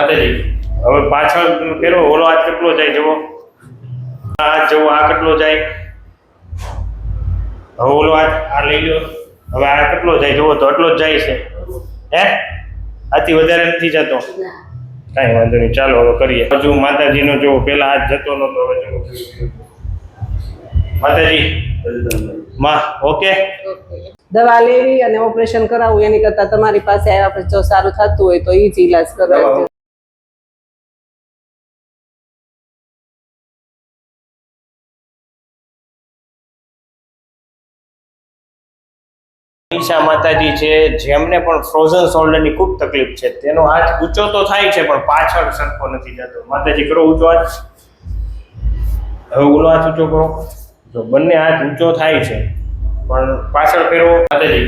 માતાજી હવે પાછળ ફેરો, ઓલો હાથ કેટલો જાય જવો, આ હાથ જવો, આ કેટલો જાય, હવે ઓલો હાથ આ લઈ લો, હવે આ કેટલો જાય જવો તો એટલો જ જાય છે હે, આથી વધારે નથી જતો, કાંઈ વાંધો નહીં, ચાલો હવે કરીએ. હજુ માતાજીનો જો પેલા હાથ જતો નતો, હવે જો માતાજી માં ઓકે. દવા લેવી અને ઓપરેશન કરાવવું એની કરતા તમારી પાસે આવ્યા પછી જો સારું થતું હોય તો એ જ ઈલાજ કરાવજો. મનીષા માતાજી છે, જેમને પણ ફ્રોઝન શોલ્ડરની ખૂબ તકલીફ છે, તેનો હાથ ઊંચો તો થાય છે પણ પાછળ સરખો નથી જતો. માતાજી કરો ઊંચો હાથ, હવે ઓલો હાથ ઊંચો કરો, જો બંને હાથ ઊંચો થાય છે પણ પાછળ ફેરવો. માતાજી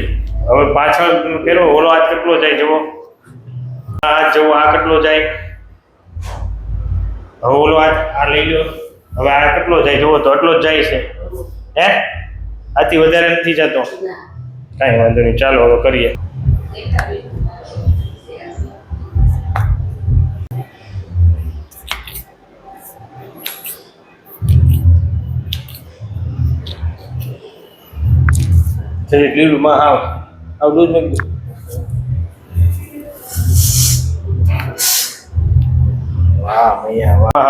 હવે પાછળ ફેરવો, ઓલો હાથ કેટલો જાય જવો, આ હાથ જવો, આ કેટલો જાય, હવે ઓલો હાથ આ લઈ લો, હવે આ કેટલો જાય જવો તો એટલો જ જાય છે હે, આથી વધારે નથી જતો, કાંઈ વાંધો નહીં, ચાલો હવે કરીએ. લીલું માં આવ દૂધ મેં વાહ ભૈયા વાહ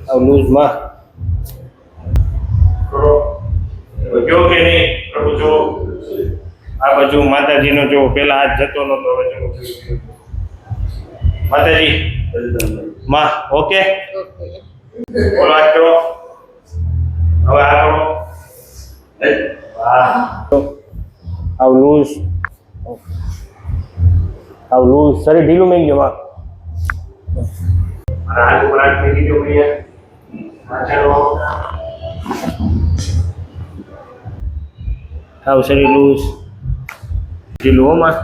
આવ લૂઝ માં જો કે નહીં પ્રભુ, જો આ બાજુ માતાજીનો જો પેલા હાથ જતો નતો, હવે જો માતાજી માં ઓકે. બોલો હાથ કરો, હવે આ કરો, વાહ આવ લૂઝ શરીર ઢીલું મેં ગયો માં, હાથ ઉપર હાથ મેં ગયો ભૈયા, આવ શરીર લૂઝ ઢીલું હો માં,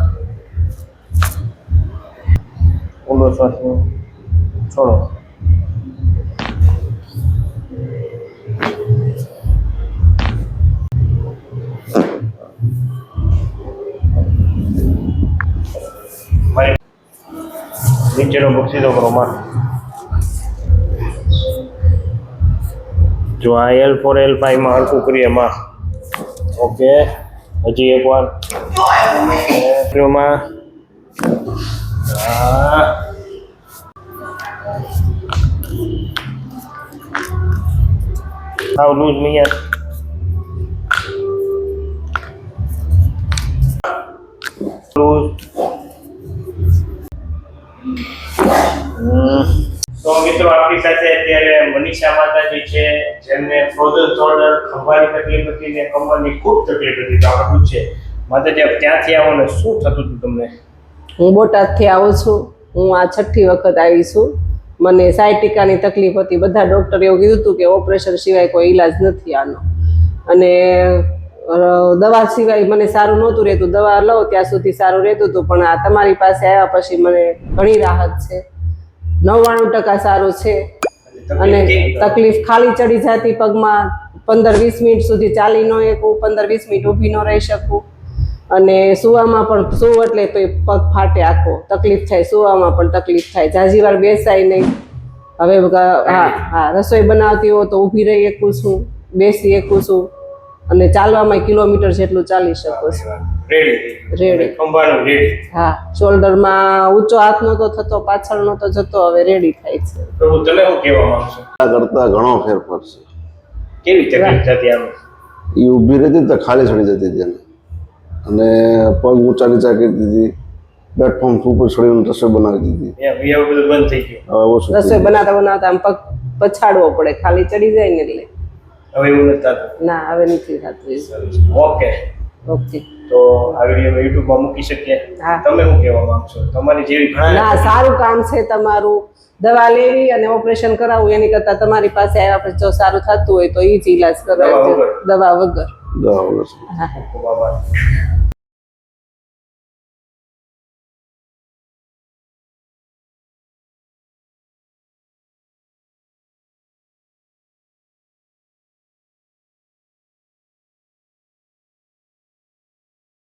ઓલો શ્વાસ છોડો. નીચેનો પગ સીધો કરો માં, જો આ L4 L5 માં હરખું કરીએ માં ઓકે. હજી એક વાર માં આવ લૂઝ નહીં યાર, લૂઝ. તો મિત્રો આપણી સાથે અત્યારે મનીષા માતાજી છે, જેમને ફ્રોઝન શોલ્ડર, ખભાની તકલીફ હતી ને કમરની ખૂબ તકલીફ હતી. તો આપણે પૂછીએ માતાજી આપ ક્યાંથી આવો ને શું થતું હતું તમને? હું બોટાદથી આવું છું, હું આ 6ઠ્ઠી વખત આવી છું. મને સાયટિકાની તકલીફ હતી, બધા ડૉક્ટરે એવું કીધું હતું કે ઓપરેશન સિવાય કોઈ ઈલાજ નથી આનો, અને દવા સિવાય મને સારું નહોતું રહેતું. દવા લઉં ત્યાં સુધી સારું રહેતું હતું, પણ આ તમારી પાસે આવ્યા પછી મને ઘણી રાહત છે, 99% સારું છે. અને તકલીફ ખાલી ચડી જતી પગમાં, 15-20 મિનિટ સુધી ચાલી ન શકું, 15-20 મિનિટ ઊભી ન રહી શકું, અને સુવામાં પણ સુવું એટલે તો પગ ફાટે આખો, તકલીફ થાય, સુવામાં પણ તકલીફ થાય, ઝાઝી વાર બેસાય નહીં. હવે હા રસોઈ બનાવતી હો તો ઊભી રહી શકું છું, બેસી શકું છું, અને ચાલવામાં કિલોમીટર જેટલું ચાલી શકું છું. રેડી. હા, શોલ્ડરમાં ઊંચો હાથ નહોતો થતો, પાછળ નહોતો જતો, હવે રેડી થાય છે. પ્રભુ તમે શું કહેવા માંગશો? કરતા ઘણો ફેરફાર છે. કેવી તકલીફ થતી આમ? એ ઊભી રહેતી તો ખાલી ચડી જતી હતી, અને પગ ઊંચા નીચા કરી દીધી, પ્લેટફોર્મ ઉપર છોડીને રસોઈ બનાવી દીધી. એવું બધું બંધ થઈ ગયું. હવે ઓછું રસોઈ બનાવતા આમ પગ પછાડવો પડે, ખાલી ચડી જાય ને એટલે. હવે એવું નથી થતું? ના, હવે નથી થતું. ઓકે. તો આ વિડીયો YouTube માં મૂકી શકીએ? હા. તમે શું કહેવા માંગશો? તમારી જેવી ના, સારું કામ છે તમારું. દવા લેવી અને ઓપરેશન કરાવવું એની કરતા તમારી પાસે આવ્યા પછી જો સારું થતું હોય તો એ જ ઈલાજ કરાવજો, દવા વગર. દવા વગર. હા. ખૂબ આભાર.